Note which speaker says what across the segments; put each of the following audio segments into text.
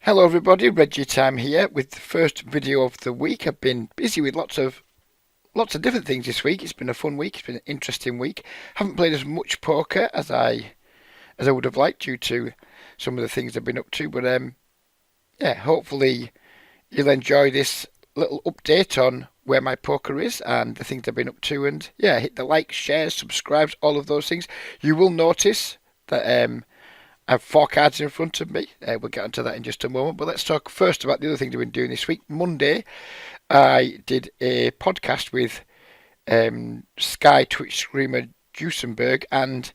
Speaker 1: Hello everybody, Reggie Time here with the first video of the week. I've been busy with lots of different things this week. It's been a fun week. It's been an interesting week. Haven't played as much poker as I would have liked due to some of the things I've been up to. But yeah, hopefully you'll enjoy this little update on where my poker is and the things I've been up to. And yeah, hit the like, share, subscribe, all of those things. You will notice that I have four cards in front of me. We'll get onto that in just a moment. But let's talk first about the other things I've been doing this week. Monday, I did a podcast with Sky Twitch streamer Duesenberg, and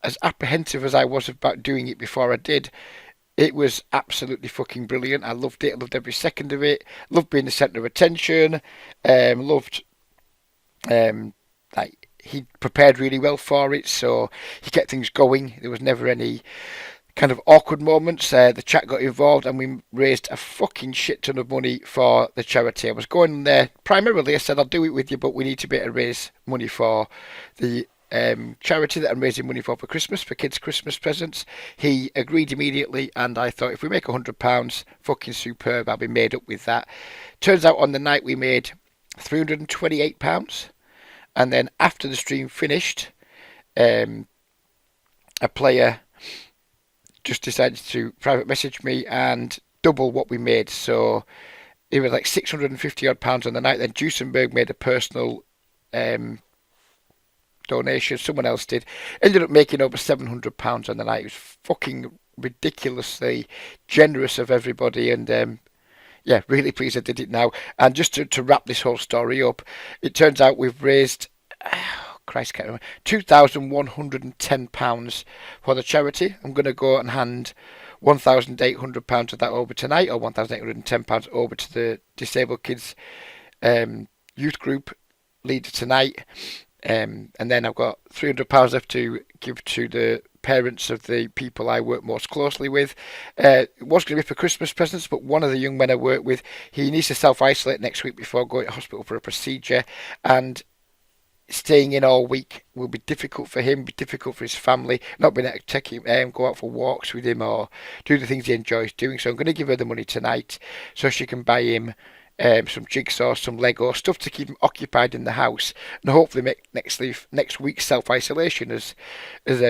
Speaker 1: as apprehensive as I was about doing it before I did, it was absolutely fucking brilliant. I loved it. I loved every second of it. Loved being the centre of attention. Loved like he prepared really well for it, so he kept things going. There was never any kind of awkward moments. The chat got involved, and we raised a fucking shit ton of money for the charity. I was going there primarily. I said I'll do it with you, but we need to be able to raise money for the charity that I'm raising money for Christmas, for kids' Christmas presents. He agreed immediately, and I thought if we make £100, fucking superb. I'll be made up with that. Turns out on the night we made £328. And then after the stream finished, a player just decided to private message me and double what we made. So it was like 650 odd pounds on the night. Then Duesenberg made a personal donation. Someone else did. Ended up making over £700 on the night. It was fucking ridiculously generous of everybody. And yeah, really pleased I did it now. And just to wrap this whole story up, it turns out we've raised, Christ, can't remember, £2,110 for the charity. I'm going to go and hand £1,800 of that over tonight, or £1,810 over to the Disabled Kids Youth Group leader tonight. And then I've got £300 left to give to the parents of the people I work most closely with. It was going to be for Christmas presents, but one of the young men I work with, he needs to self-isolate next week before going to hospital for a procedure, and staying in all week will be difficult for him, be difficult for his family, not being able to take him, go out for walks with him or do the things he enjoys doing. So I'm going to give her the money tonight so she can buy him some jigsaw, some Lego, stuff to keep him occupied in the house, and hopefully make next week's self-isolation as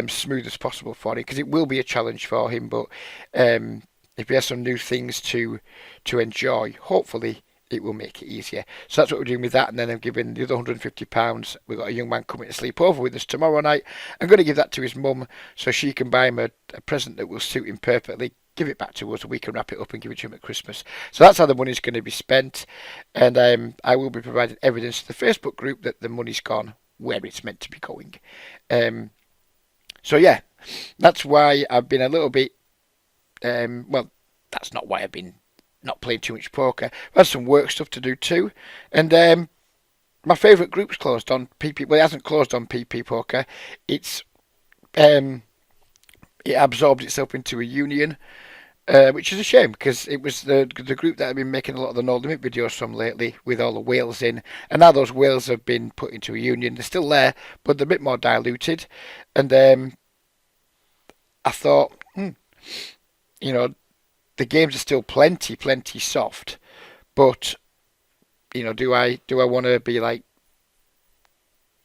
Speaker 1: smooth as possible for him, because it will be a challenge for him. But if he has some new things to enjoy, hopefully it will make it easier. So that's what we're doing with that. And then I'm giving the other £150. We've got a young man coming to sleep over with us tomorrow night. I'm going to give that to his mum so she can buy him a present that will suit him perfectly, give it back to us, and we can wrap it up and give it to him at Christmas. So that's how the money's going to be spent. And I will be providing evidence to the Facebook group that the money's gone where it's meant to be going. So yeah, that's why I've been a little bit, well, that's not why I've been not playing too much poker. I've had some work stuff to do too. And my favourite group's closed on PP. Well, it hasn't closed on PP Poker. It's it absorbed itself into a union, which is a shame, because it was the group that I've been making a lot of the No Limit videos from lately, with all the whales in. And now those whales have been put into a union. They're still there, but they're a bit more diluted. And I thought, you know, the games are still plenty soft, but you know, do I want to be like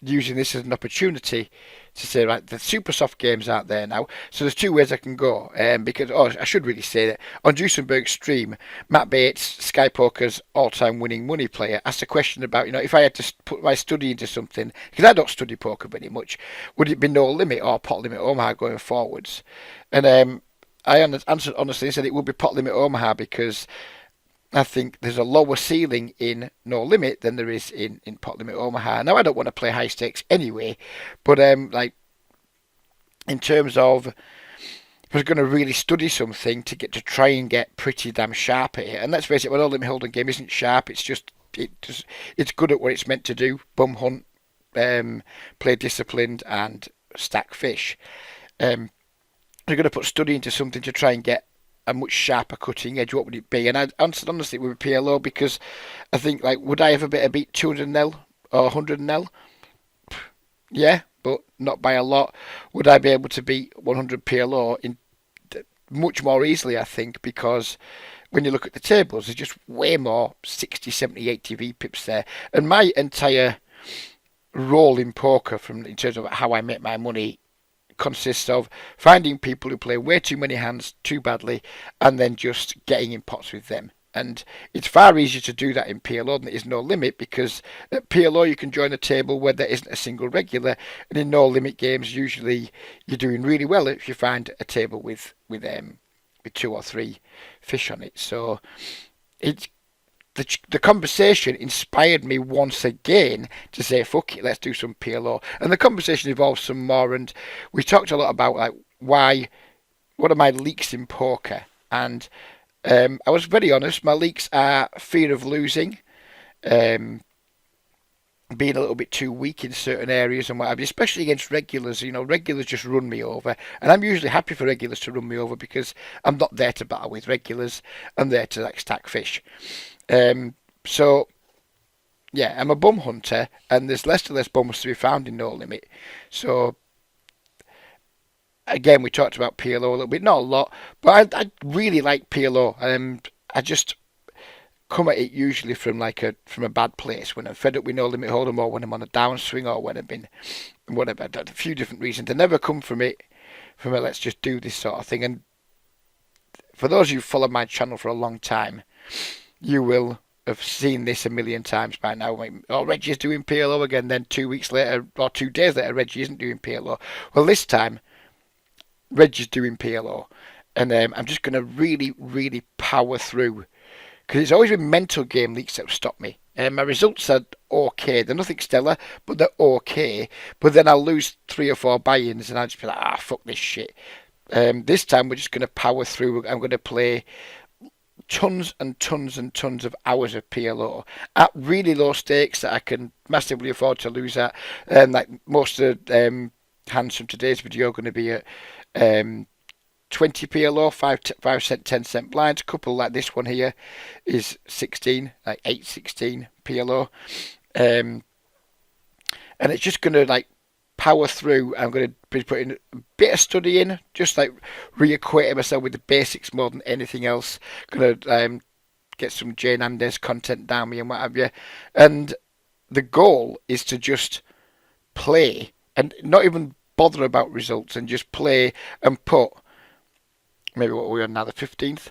Speaker 1: using this as an opportunity to say, right, the super soft games aren't there now, so there's two ways I can go. Because I should really say that on Duesenberg's stream, Matt Bates, Sky Poker's all-time winning money player, asked a question about, you know, if I had to put my study into something, because I don't study poker very much, would it be No Limit or Pot Limit Omaha going forwards? And I answered honestly and said it would be Pot Limit Omaha, because I think there's a lower ceiling in No Limit than there is in Pot Limit Omaha. Now, I don't want to play high stakes anyway, but like in terms of if I was going to really study something to try and get pretty damn sharp at it, and let's face it, my No Limit Hold'em game isn't sharp. It's just it's good at what it's meant to do: bum hunt, play disciplined, and stack fish. You're going to put study into something to try and get a much sharper cutting edge. What would it be? And I answered honestly it would be PLO, because I think, like, would I ever beat 200 nil or 100 nil? Yeah, but not by a lot. Would I be able to beat 100 PLO in much more easily, I think, because when you look at the tables, there's just way more 60, 70, 80 V-pips there. And my entire role in poker, from in terms of how I make my money, consists of finding people who play way too many hands too badly and then just getting in pots with them. And it's far easier to do that in PLO than it is No Limit, because at PLO you can join a table where there isn't a single regular, and in No Limit games usually you're doing really well if you find a table with two or three fish on it. So it's the conversation inspired me once again to say, fuck it, let's do some PLO. And the conversation evolved some more, and we talked a lot about like what are my leaks in poker. And I was very honest, my leaks are fear of losing, being a little bit too weak in certain areas and what have you, especially against regulars. You know, regulars just run me over, and I'm usually happy for regulars to run me over because I'm not there to battle with regulars. I'm there to like stack fish. So yeah, I'm a bum hunter, and there's less and less bums to be found in No Limit. So again, we talked about PLO a little bit, not a lot, but I really like PLO. I just come at it usually from a bad place, when I'm fed up with No Limit Hold'em, or when I'm on a downswing, or when I've been whatever. A few different reasons. They never come from a let's just do this sort of thing. And for those of you who follow my channel for a long time, you will have seen this a million times by now. Oh, Reggie's doing PLO again. Then 2 weeks later, or 2 days later, Reggie isn't doing PLO. Well, this time, Reggie's doing PLO. And I'm just going to really, really power through. Because it's always been mental game leaks that have stopped me. My results are okay. They're nothing stellar, but they're okay. But then I'll lose 3 or 4 buy-ins, and I'll just be like, fuck this shit. This time, we're just going to power through. I'm going to play tons and tons and tons of hours of PLO at really low stakes that I can massively afford to lose at. Like most of the hands from today's video are going to be at 20 PLO, 5 cent, 10 cent blinds. A couple like this one here is 16, like 8-16 PLO. And it's just going to like power through. I'm going to be putting a bit of study in, just like reacquainting myself with the basics more than anything else. Going to get some Jane Andes content down me and what have you. And the goal is to just play and not even bother about results, and just play and put, maybe what we're on now, the 15th,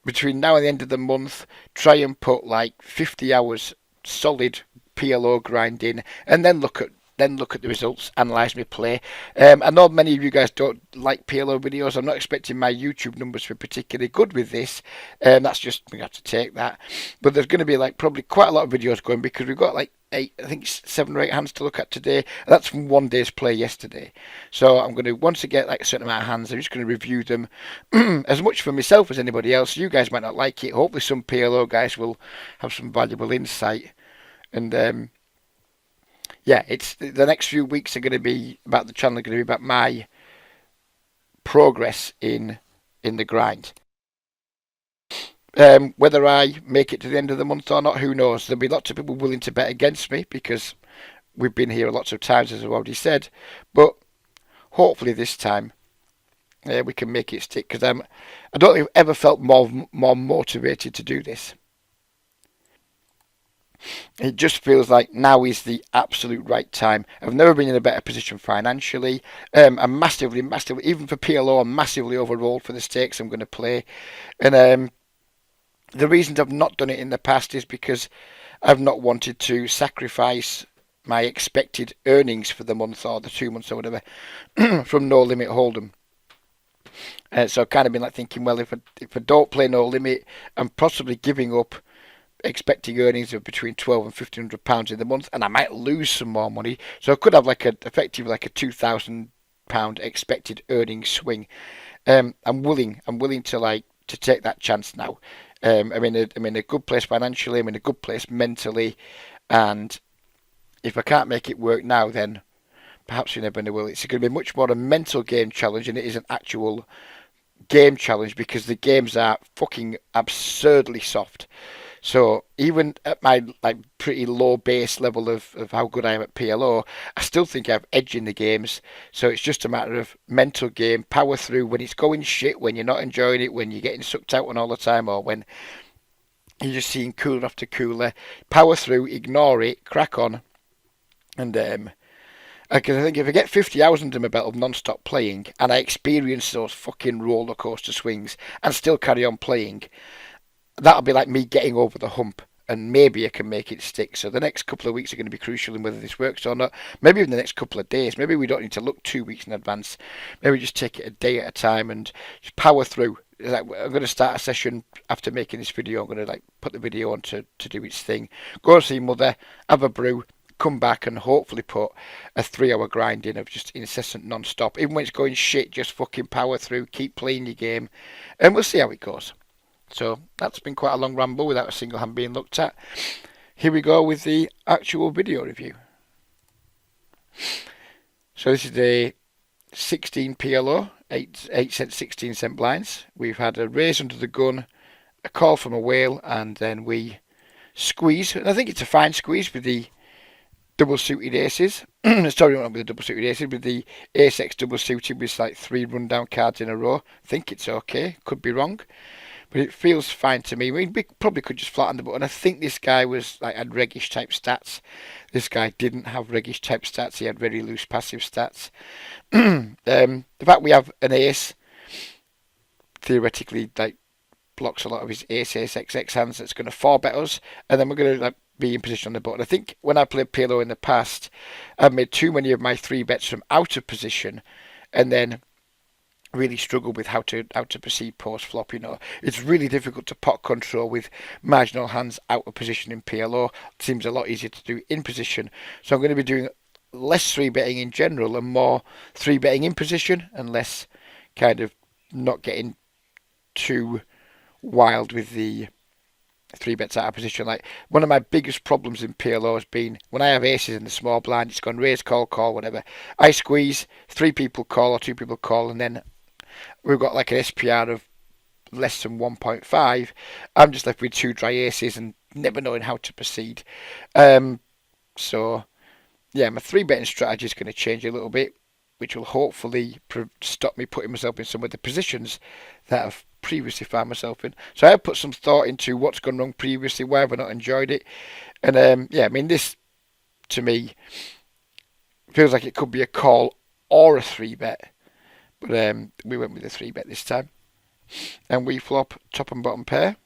Speaker 1: between now and the end of the month, try and put like 50 hours solid PLO grinding, and then look at the results, analyse my play. I know many of you guys don't like PLO videos. I'm not expecting my YouTube numbers to be particularly good with this. That's just, we have to take that. But there's going to be like probably quite a lot of videos going, because we've got like 7 or 8 hands to look at today. And that's from one day's play yesterday. So I'm going to, once I get like a certain amount of hands, I'm just going to review them as much for myself as anybody else. You guys might not like it. Hopefully some PLO guys will have some valuable insight. And yeah, it's the next few weeks are going to be about the channel, are going to be about my progress in the grind. Whether I make it to the end of the month or not, who knows? There'll be lots of people willing to bet against me, because we've been here lots of times, as I've already said. But hopefully this time we can make it stick, because I don't think I've ever felt more motivated to do this. It just feels like now is the absolute right time. I've never been in a better position financially. I'm massively, even for PLO, I'm massively overrolled for the stakes I'm going to play. And the reasons I've not done it in the past is because I've not wanted to sacrifice my expected earnings for the month or the 2 months or whatever from No Limit Hold'em. So I've kind of been like thinking, well, if I don't play No Limit, I'm possibly giving up expecting earnings of between £1,200 and £1,500 in the month, and I might lose some more money. So I could have effectively like a £2,000 expected earnings swing. I'm willing to take that chance now. I'm in a good place financially. I'm in a good place mentally, and if I can't make it work now, then perhaps you never know will. It's going to be much more a mental game challenge than it is an actual game challenge, because the games are fucking absurdly soft. So even at my like pretty low base level of how good I am at PLO, I still think I have edge in the games. So it's just a matter of mental game, power through when it's going shit, when you're not enjoying it, when you're getting sucked out on all the time, or when you're just seeing cooler after cooler. Power through, ignore it, crack on, and because I think if I get 50 hours under my belt of non-stop playing and I experience those fucking roller coaster swings and still carry on playing, that'll be like me getting over the hump. And maybe I can make it stick. So the next couple of weeks are going to be crucial in whether this works or not. Maybe even the next couple of days. Maybe we don't need to look 2 weeks in advance. Maybe just take it a day at a time and just power through. Like, I'm going to start a session after making this video. I'm going to like put the video on to do its thing. Go see mother, have a brew, come back and hopefully put a 3 hour grind in of just incessant non-stop. Even when it's going shit, just fucking power through, keep playing your game, and we'll see how it goes. So that's been quite a long ramble without a single hand being looked at. Here we go with the actual video review. So this is the 16 PLO, 8 cent, 16 cent blinds. We've had a raise under the gun, a call from a whale, and then we squeeze. And I think it's a fine squeeze with the double suited aces. Sorry, not with the double suited aces, with the ace X double suited with like 3 rundown cards in a row. I think it's okay, could be wrong. But it feels fine to me. We probably could just flatten the button. I think this guy was like had reggish type stats. This guy didn't have reggish type stats. He had very loose passive stats. The fact we have an ace theoretically like blocks a lot of his ace XX hands. That's going to 4-bet us, and then we're going to like be in position on the button. I think when I played PLO in the past, I've made too many of my 3-bets from out of position, and then really struggle with how to proceed post flop. You know, it's really difficult to pot control with marginal hands out of position in PLO. It seems a lot easier to do in position. So I'm going to be doing less 3-betting in general and more 3-betting in position, and less kind of not getting too wild with the 3-bets out of position. Like one of my biggest problems in PLO has been when I have aces in the small blind, it's gone raise, call, whatever. I squeeze, 3 people call or 2 people call, and then we've got like an SPR of less than 1.5. I'm just left with 2 dry aces and never knowing how to proceed. So, yeah, my 3-betting strategy is going to change a little bit, which will hopefully stop me putting myself in some of the positions that I've previously found myself in. So I put some thought into what's gone wrong previously, why have I not enjoyed it. And, yeah, I mean, this, to me, feels like it could be a call or a 3-bet. But we went with a 3-bet this time. And we flop top and bottom pair.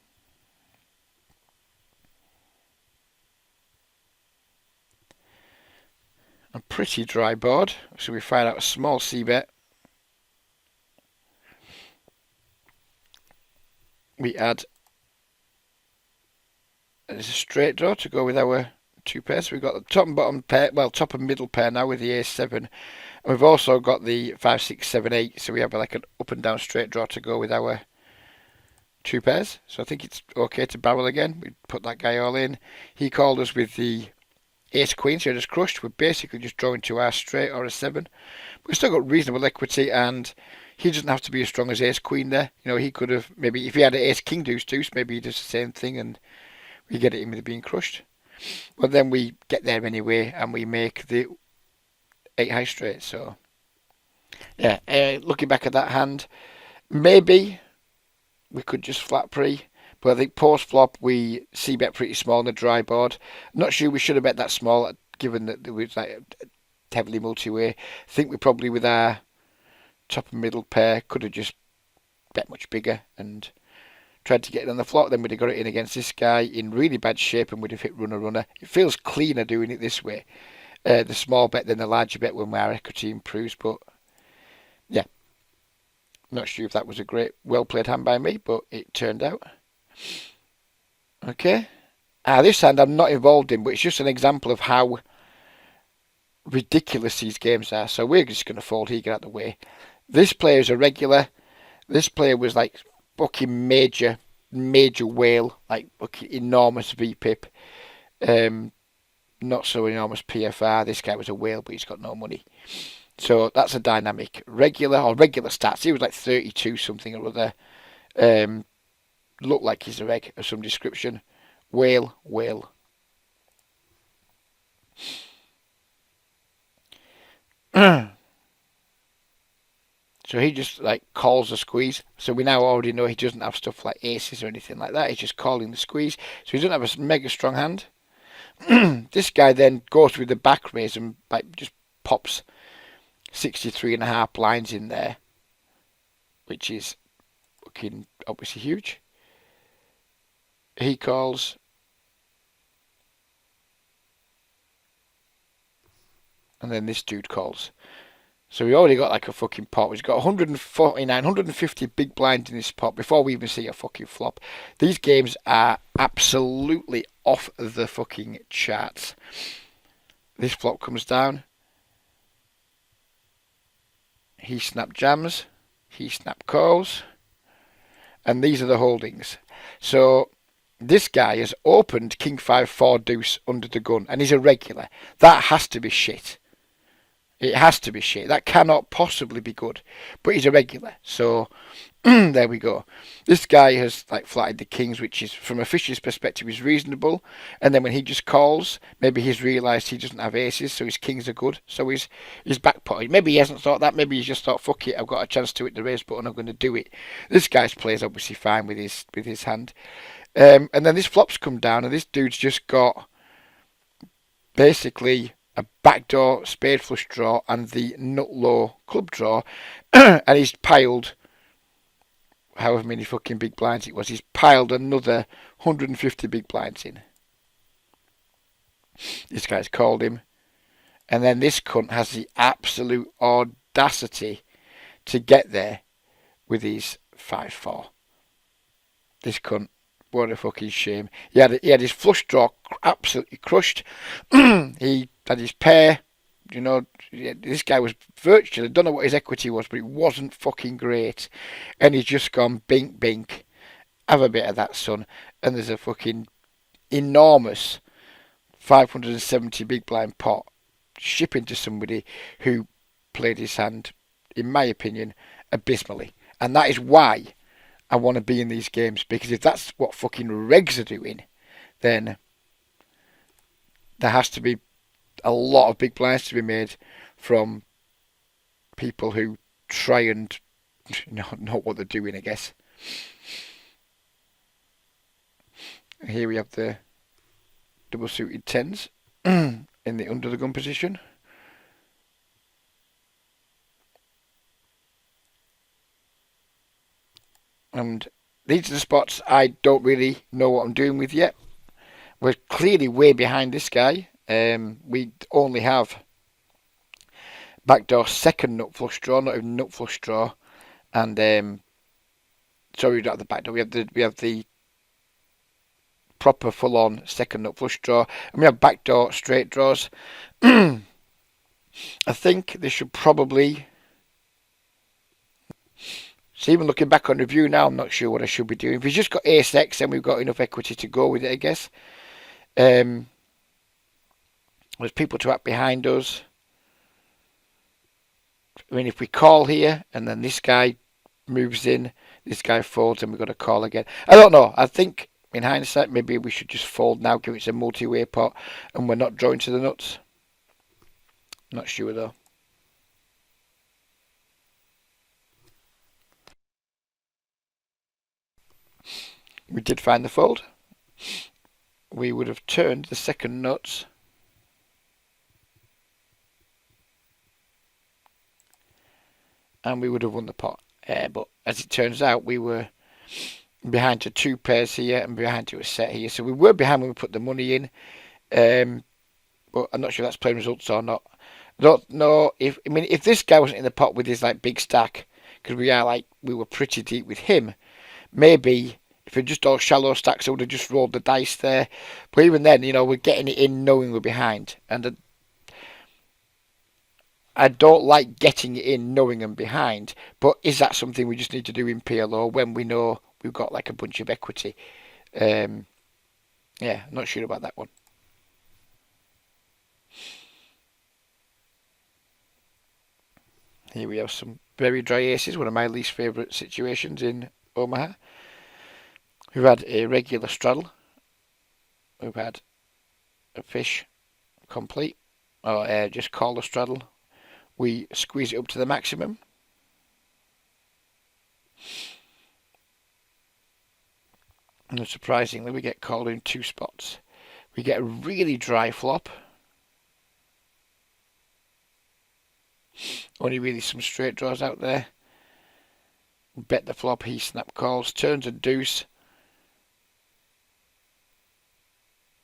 Speaker 1: A pretty dry board. So we fired out a small C-bet. We add a straight draw to go with our 2 pairs. So we've got the top and bottom pair, well, top and middle pair now with the ace-7. And we've also got the 5, 6, 7, 8. So we have like an up and down straight draw to go with our 2 pairs. So I think it's okay to barrel again. We put that guy all in. He called us with the ace queen, so just crushed. We're basically just drawing to our straight or a 7. We've still got reasonable equity, and he doesn't have to be as strong as ace queen there. You know, he could have, maybe if he had an ace king deuce, maybe he does the same thing and we get it in with it being crushed. But then we get there anyway and we make the 8 high straight. So yeah, looking back at that hand, maybe we could just flat pre, but I think post flop we c-bet pretty small on the dry board. Not sure we should have bet that small given that it was like heavily multi-way. I think we probably with our top and middle pair could have just bet much bigger and tried to get it on the flop. Then we'd have got it in against this guy in really bad shape and we'd have hit runner. It feels cleaner doing it this way, the small bet than the larger bet when our equity improves. But yeah, not sure if that was a great well played hand by me, but it turned out okay. This hand I'm not involved in, but it's just an example of how ridiculous these games are. So we're just going to fold here, get out of the way. This player is a regular. This player was like fucking major whale, like fucking enormous VPIP. Not so enormous PFR. This guy was a whale, but he's got no money. So that's a dynamic. Regular stats. He was like 32 something or other. Looked like he's a reg of some description. Whale, whale. So he just like calls the squeeze. So we now already know he doesn't have stuff like aces or anything like that. He's just calling the squeeze. So he doesn't have a mega strong hand. This guy then goes with the back raise and like just pops 63.5 blinds in there, which is fucking obviously huge. He calls. And then this dude calls. So we already got like a fucking pot. We've got 149, 150 big blinds in this pot before we even see a fucking flop. These games are absolutely off the fucking charts. This flop comes down. He snap jams. He snap calls. And these are the holdings. So this guy has opened King 5 4 deuce under the gun. And he's a regular. That has to be shit. It has to be shit. That cannot possibly be good. But he's a regular. So, there we go. This guy has like flatted the kings, which is, from a fisher's perspective, is reasonable. And then when he just calls, maybe he's realised he doesn't have aces, so his kings are good. So he's backpotted. Maybe he hasn't thought that. Maybe he's just thought, fuck it, I've got a chance to hit the raise button, I'm going to do it. This guy's play is obviously fine with his hand. And then this flop's come down, and this dude's just got basically a backdoor spade flush draw and the nut low club draw, and he's piled however many fucking big blinds it was. He's piled another 150 big blinds in. This guy's called him, and then this cunt has the absolute audacity to get there with his 5-4. This cunt, what a fucking shame. He had his flush draw absolutely crushed. He had his pair. You know, this guy was virtually, I don't know what his equity was, but it wasn't fucking great. And he's just gone bink, bink. Have a bit of that, son. And there's a fucking enormous 570 big blind pot shipping to somebody who played his hand, in my opinion, abysmally. And that is why I want to be in these games, because if that's what fucking regs are doing, then there has to be a lot of big blinds to be made from people who try and know what they're doing, I guess. Here we have the double suited tens in the under the gun position. And these are the spots I don't really know what I'm doing with yet. We're clearly way behind this guy. We only have backdoor second nut flush draw, not even nut flush draw, and sorry, we don't have the backdoor. We have the proper full on second nut flush draw, and we have backdoor straight draws. I think they should probably. So even looking back on review now, I'm not sure what I should be doing. If we've just got ace X, then we've got enough equity to go with it, I guess. There's people to act behind us. I mean, if we call here and then this guy moves in, this guy folds, and we've got to call again. I don't know. I think in hindsight, maybe we should just fold now, give it a multi-way pot, and we're not drawing to the nuts. Not sure though. We did find the fold. We would have turned the second nuts. And we would have won the pot. But as it turns out, we were behind to two pairs here and behind to a set here. So we were behind when we put the money in. But I'm not sure that's playing results or not. I don't know if this guy wasn't in the pot with his like big stack, because we were pretty deep with him. Maybe if it just all shallow stacks, I would have just rolled the dice there. But even then, we're getting it in knowing we're behind, and I don't like getting it in knowing I'm behind. But is that something we just need to do in PLO when we know we've got like a bunch of equity? Yeah, not sure about that one. Here we have some very dry aces, one of my least favourite situations in Omaha. We've had a regular straddle. we've had a fish complete, or just call the straddle. We squeeze it up to the maximum. And surprisingly, we get called in 2 spots. We get a really dry flop. Only really some straight draws out there. Bet the flop, he snap calls, turns and deuce.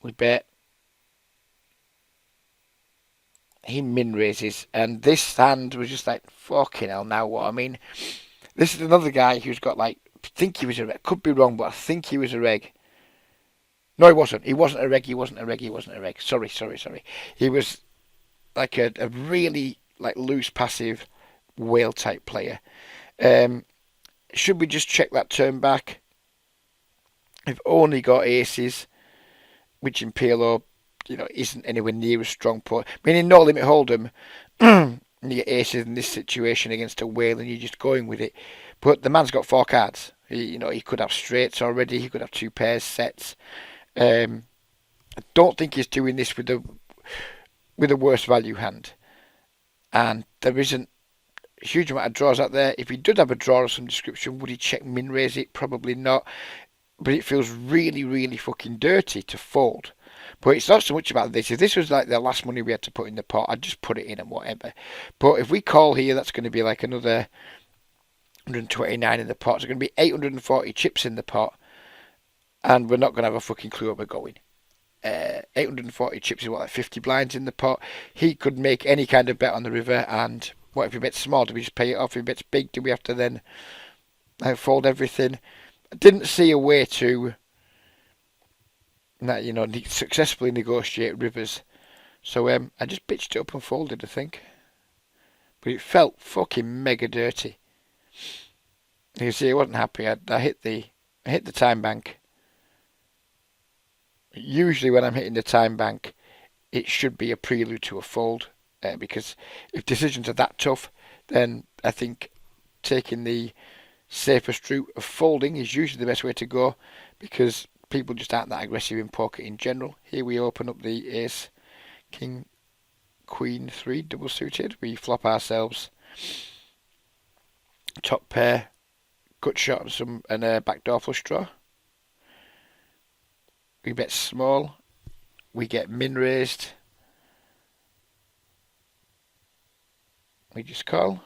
Speaker 1: We bet. He min raises, and this hand was just like, fucking hell, now what? I mean, this is another guy who's got like, I think he was a reg. Could be wrong, but I think he was a reg. No, he wasn't. He wasn't a reg. He wasn't a reg. He wasn't a reg. Sorry. He was like a really like loose passive whale type player. Should we just check that turn back? We've only got aces, which in PLO, isn't anywhere near a strong point. I mean, in No Limit Hold'em, you get aces in this situation against a whale, and you're just going with it. But the man's got 4 cards. He could have straights already. He could have 2 pairs sets. I don't think he's doing this with a worse value hand. And there isn't a huge amount of draws out there. If he did have a draw of some description, would he check min raise it? Probably not. But it feels really, really fucking dirty to fold. But it's not so much about this. If this was like the last money we had to put in the pot, I'd just put it in and whatever. But if we call here, that's going to be like another 129 in the pot. So it's going to be 840 chips in the pot. And we're not going to have a fucking clue where we're going. 840 chips is what, like 50 blinds in the pot. He could make any kind of bet on the river. And what if he bets small? Do we just pay it off? If he bets big, do we have to then fold everything? I didn't see a way to successfully negotiate rivers. So I just bitched it up and folded, I think. But it felt fucking mega dirty. You can see I wasn't happy. I hit the time bank. Usually when I'm hitting the time bank, it should be a prelude to a fold. Because if decisions are that tough, then I think taking the safest route of folding is usually the best way to go, because people just aren't that aggressive in poker in general. Here we open up the ace, king, queen, 3 double suited. We flop ourselves top pair, gut shot and a backdoor flush draw. We bet small. We get min raised. We just call.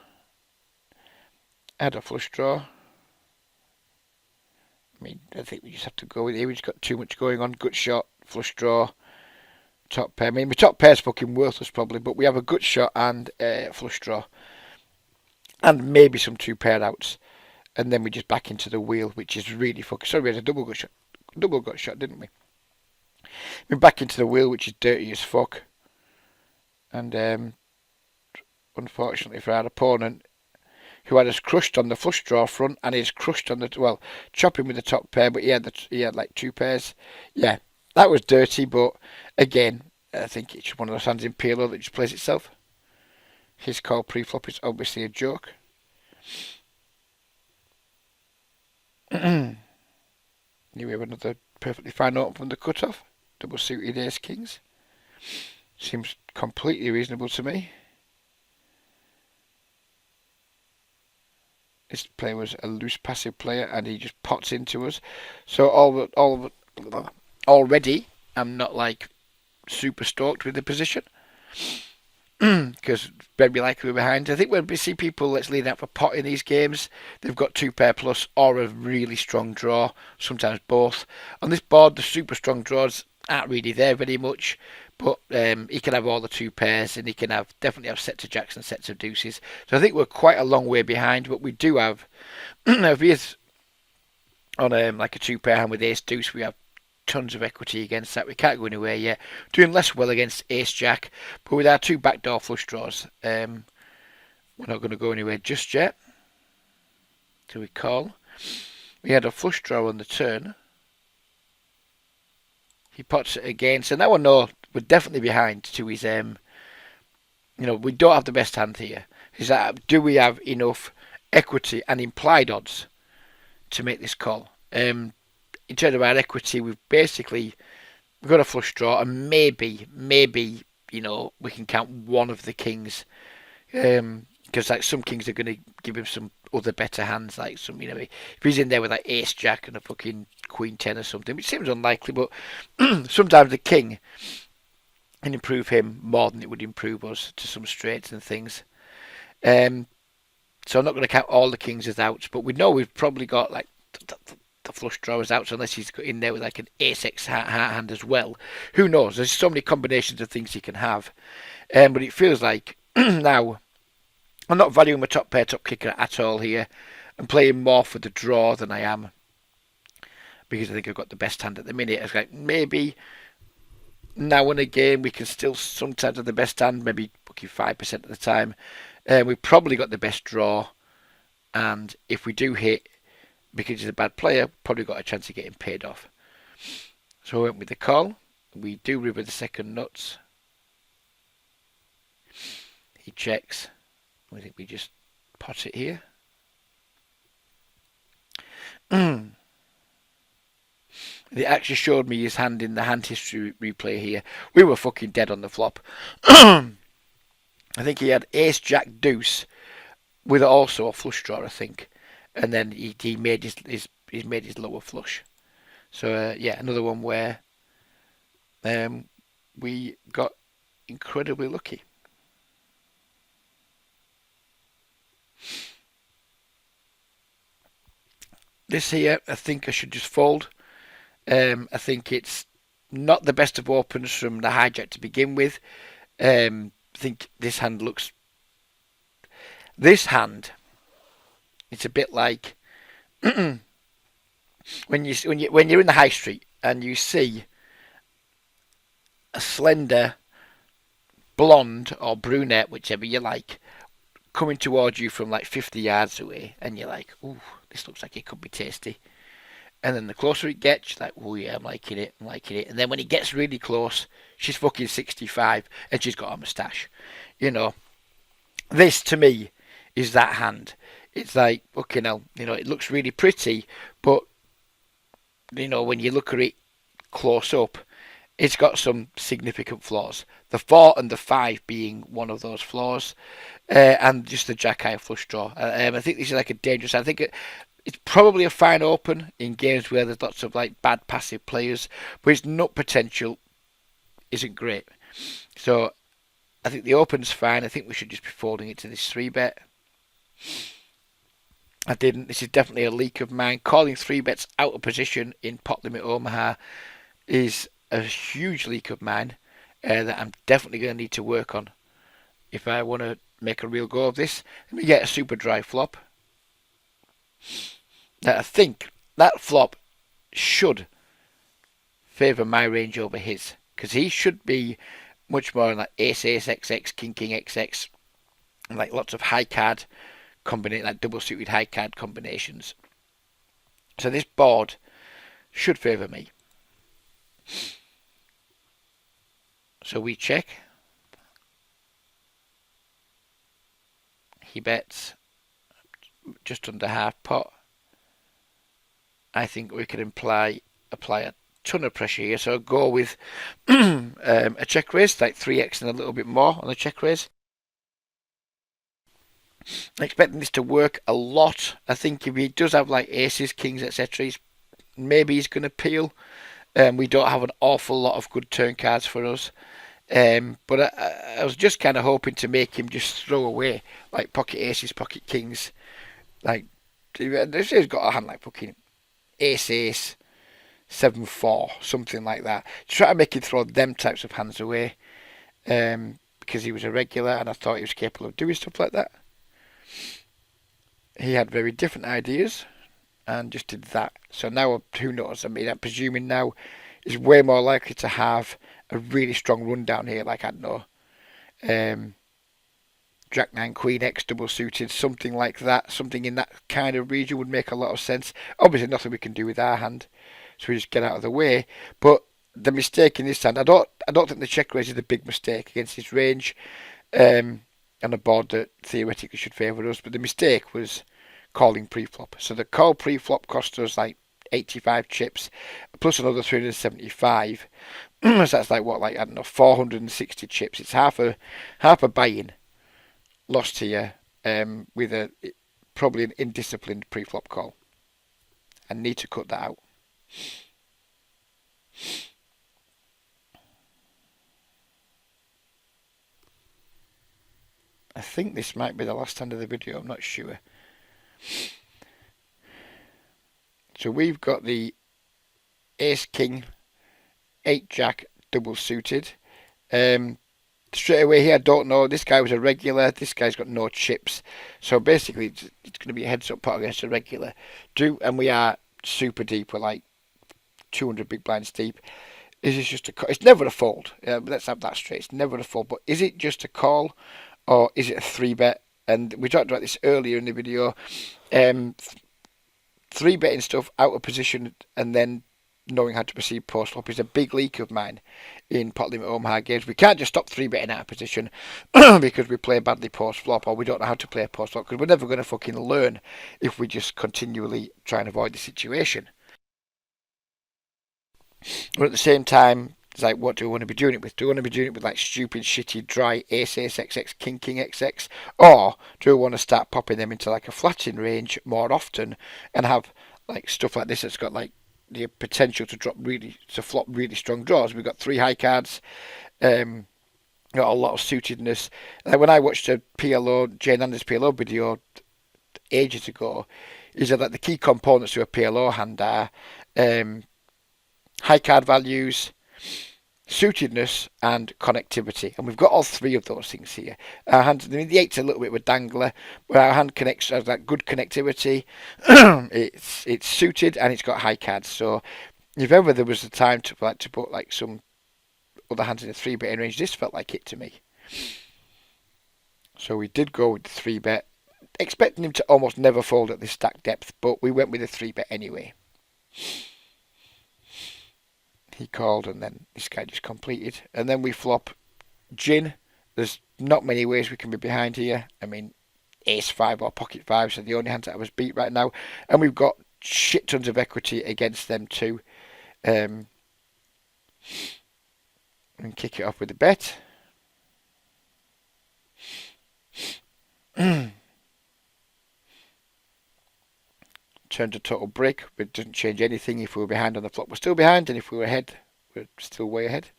Speaker 1: Add a flush draw. I mean, I think we just have to go with it. We just got too much going on. Gut shot, flush draw, top pair. I mean, my top pair's fucking worthless probably, but we have a gut shot and flush draw. And maybe some 2 pair outs. And then we just back into the wheel, which is really fucking... Sorry, we had a double gut shot, didn't we? We're back into the wheel, which is dirty as fuck. And unfortunately for our opponent, who had us crushed on the flush draw front, and he's crushed on the, chopping with the top pair, but he had like 2 pairs. Yeah, that was dirty, but again, I think it's one of those hands in PLO that just plays itself. His call pre-flop is obviously a joke. Here we have another perfectly fine open from the cutoff. Double suited ace kings. Seems completely reasonable to me. This player was a loose passive player, and he just pots into us. So already, I'm not like super stoked with the position, because very likely we're behind. I think when we see people that's leading out for pot in these games, they've got 2 pair plus or a really strong draw, sometimes both. On this board, the super strong draws aren't really there very much, but he can have all the 2 pairs, and he can definitely have sets of jacks and sets of deuces. So I think we're quite a long way behind, but we do have, if he is on like a 2 pair hand with ace deuce, we have tons of equity against that. We can't go anywhere yet. Doing less well against ace jack, but with our 2 backdoor flush draws, we're not going to go anywhere just yet. So we call. We had a flush draw on the turn. He pots it again. So now I know we're definitely behind to his, we don't have the best hand here. Is that, do we have enough equity and implied odds to make this call? In terms of our equity, we've basically we've got a flush draw, and maybe, we can count one of the kings. Because like some kings are going to give him some other better hands, like some, if he's in there with like ace jack and a fucking queen 10 or something, which seems unlikely, but sometimes the king can improve him more than it would improve us to some straights and things. So I'm not going to count all the kings as outs, but we know we've probably got like the flush draw as outs, unless he's got in there with like an ace x heart hand as well. Who knows? There's so many combinations of things he can have. But it feels like now I'm not valuing my top pair, top kicker at all here. I'm playing more for the draw than I am, because I think I've got the best hand at the minute. It's like maybe now and again we can still sometimes have the best hand, maybe 5% of the time. We've probably got the best draw, and if we do hit, because he's a bad player, probably got a chance of getting paid off. So I went with the call. We do river the second nuts. He checks. I think we just pot it here. They actually showed me his hand in the hand history replay here. We were fucking dead on the flop. I think he had ace jack deuce with also a flush draw, I think, and then he made his lower flush. So another one where we got incredibly lucky. This here, I think I should just fold. I think it's not the best of opens from the hijack to begin with. I think this hand looks. This hand, it's a bit like when you're in the high street and you see a slender blonde or brunette, whichever you like, coming towards you from like 50 yards away, and you're like, ooh, this looks like it could be tasty. And then the closer it gets, you're like, oh yeah, I'm liking it. And then when it gets really close, she's fucking 65 and she's got a moustache. This to me is that hand. It's like, fucking hell, it looks really pretty, but, when you look at it close up, it's got some significant flaws. The 4 and the 5 being one of those flaws, and just the jack high flush draw. I think this is like a dangerous. I think it's probably a fine open in games where there's lots of like bad passive players, but its nut potential isn't great. So I think the open's fine. I think we should just be folding it to this 3-bet. I didn't. This is definitely a leak of mine. Calling 3-bets out of position in pot limit Omaha is a huge leak of mine that I'm definitely going to need to work on if I want to make a real go of this. Let me get a super dry flop. Now I think that flop should favour my range over his, because he should be much more like ace XX, king XX, and like lots of high card combination, like double suited high card combinations. So this board should favour me. So we check. He bets just under half pot. I think we can apply a ton of pressure here. So I'll go with a check raise, like 3x and a little bit more on the check raise. I'm expecting this to work a lot. I think if he does have like aces, kings, etc., maybe he's going to peel. We don't have an awful lot of good turn cards for us. But I was just kind of hoping to make him just throw away like pocket aces, pocket kings. Like, he's got a hand like fucking ace, 7-4, something like that. Try to make him throw them types of hands away. Because he was a regular and I thought he was capable of doing stuff like that. He had very different ideas and just did that. So now, who knows? I mean, I'm presuming now he's way more likely to have a really strong rundown here, like, I don't know, Jack 9 Queen X double suited, something like that. Something in that kind of region would make a lot of sense. Obviously nothing we can do with our hand, so we just get out of the way. But the mistake in this hand, I don't think the check raise is a big mistake against his range, on a board that theoretically should favour us. But the mistake was calling pre-flop. So the call pre-flop cost us like 85 chips plus another 375. So that's like what, like I don't know, 460 chips. It's half a buy-in lost here with a probably an indisciplined pre-flop call. I need to cut that out. I think this might be the last hand of the video. I'm not sure. So we've got the Ace King, 8 Jack double suited. Straight away here, I don't know. This guy was a regular. This guy's got no chips. So basically, it's going to be a heads-up pot against a regular. And we are super deep. We're like 200 big blinds deep. Is this just a call? It's never a fold. Let's have that straight. It's never a fold. But is it just a call, or is it a 3-bet? And we talked about this earlier in the video. 3-betting stuff out of position and then knowing how to proceed post flop is a big leak of mine in pot limit home hard games. We can't just stop 3-betting out of position because we play badly post flop, or we don't know how to play post flop, because we're never going to fucking learn if we just continually try and avoid the situation. But at the same time, it's like, what do we want to be doing it with? Do we want to be doing it with like stupid, shitty, dry ace, ace, XX, king, king, XX? Or do we want to start popping them into like a flattening range more often and have like stuff like this that's got like the potential to flop really strong draws? We've got 3 high cards, got a lot of suitedness. Like when I watched a PLO, Jane Anders PLO video ages ago, is that like the key components to a PLO hand are high card values, suitedness, and connectivity. And we've got all 3 of those things here. Our hand, the 8's a little bit of a dangler, but our hand has that good connectivity. it's suited and it's got high cards. So if ever there was a time to put like some other hands in a 3-bet range, this felt like it to me. So we did go with the 3-bet, expecting him to almost never fold at this stack depth, but we went with a 3-bet anyway. He called, and then this guy just completed. And then we flop gin. There's not many ways we can be behind here. I mean, ace 5 or pocket 5 are the only hands that I was beat right now. And we've got shit tons of equity against them too. And kick it off with a bet. Turned a total break, but it doesn't change anything. If we were behind on the flop, we're still behind, and if we were ahead, we're still way ahead.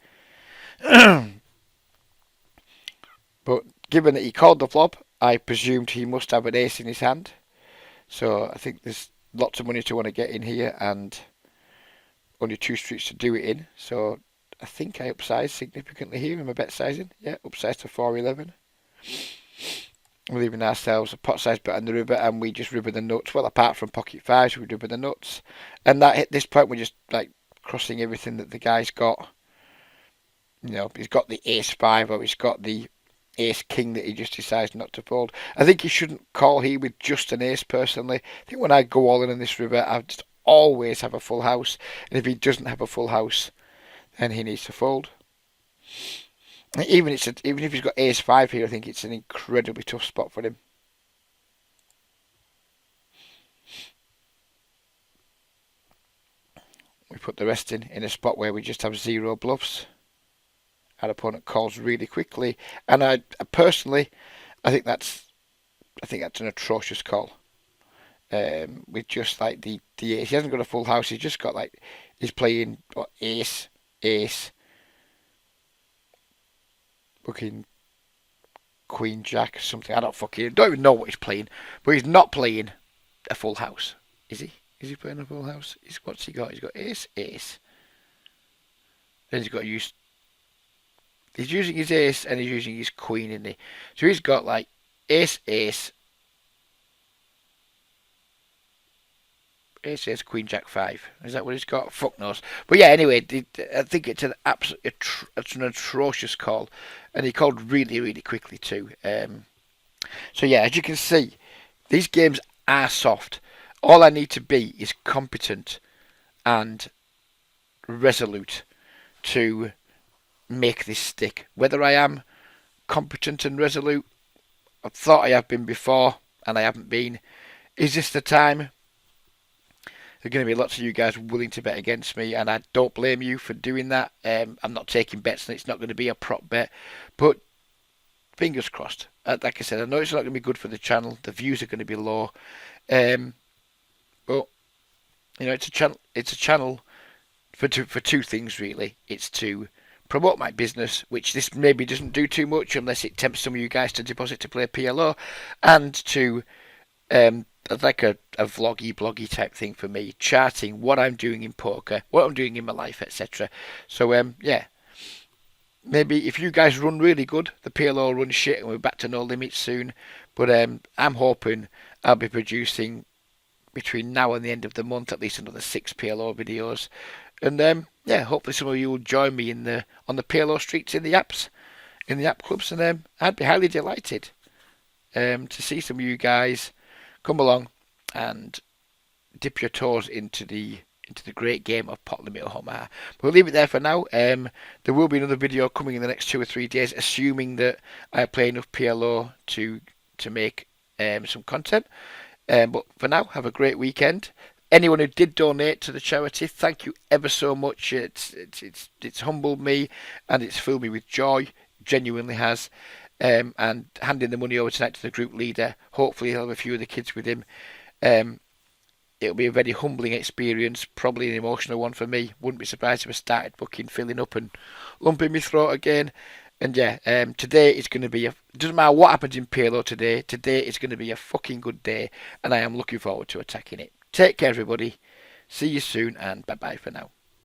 Speaker 1: But given that he called the flop, I presumed he must have an ace in his hand. So I think there's lots of money to want to get in here, and only 2 streets to do it in. So I think I upsized significantly here in my bet sizing. Yeah, upsized to 411. We're leaving ourselves a pot size bet on the river, and we just river the nuts. Well, apart from pocket 5s, we river the nuts. And that at this point, we're just like crossing everything that the guy's got. You know, he's got the ace 5, or he's got the ace king that he just decides not to fold. I think he shouldn't call here with just an ace, personally. I think when I go all in on this river, I just always have a full house. And if he doesn't have a full house, then he needs to fold. Even if he's got ace 5 here, I think it's an incredibly tough spot for him. We put the rest in a spot where we just have 0 bluffs. Our opponent calls really quickly, and I personally, I think that's an atrocious call. With just like the ace, he hasn't got a full house. He's just got like he's playing ace, fucking queen jack or something. I don't even know what he's playing, but he's not playing a full house, is he? Is he playing a full house? What's he got? He's got ace. Then he's got to use. He's using his ace and he's using his queen, isn't he? So he's got like ace, queen, jack 5. Is that what he's got? Fuck knows. But yeah, anyway, I think it's an atrocious call, and he called really, really quickly too. So yeah, as you can see, these games are soft. All I need to be is competent and resolute to make this stick. Whether I am competent and resolute, I've thought I have been before, and I haven't been. Is this the time? There are going to be lots of you guys willing to bet against me, and I don't blame you for doing that. I'm not taking bets, and it's not going to be a prop bet, but fingers crossed. Like I said, I know it's not going to be good for the channel. The views are going to be low, but it's a channel. It's a channel for two things really. It's to promote my business, which this maybe doesn't do too much unless it tempts some of you guys to deposit to play PLO, and to like a vloggy bloggy type thing for me, charting what I'm doing in poker, what I'm doing in my life, etc. So yeah, maybe if you guys run really good, the PLO runs shit and we're back to no limits soon. But I'm hoping I'll be producing between now and the end of the month at least another 6 PLO videos. And yeah, hopefully some of you will join me on the PLO streets in the apps, in the app clubs, and I'd be highly delighted to see some of you guys come along and dip your toes into the great game of Pot Limit Omaha. But we'll leave it there for now. There will be another video coming in the next 2 or 3 days, assuming that I play enough PLO to make some content. But for now, have a great weekend. Anyone who did donate to the charity, thank you ever so much. It's humbled me and it's filled me with joy. Genuinely has. And handing the money over tonight to the group leader. Hopefully he'll have a few of the kids with him. It'll be a very humbling experience, probably an emotional one for me. Wouldn't be surprised if I started fucking filling up and lumping my throat again. And yeah, today is going to be doesn't matter what happens in PLO today is going to be a fucking good day, and I am looking forward to attacking it. Take care, everybody. See you soon, and bye-bye for now.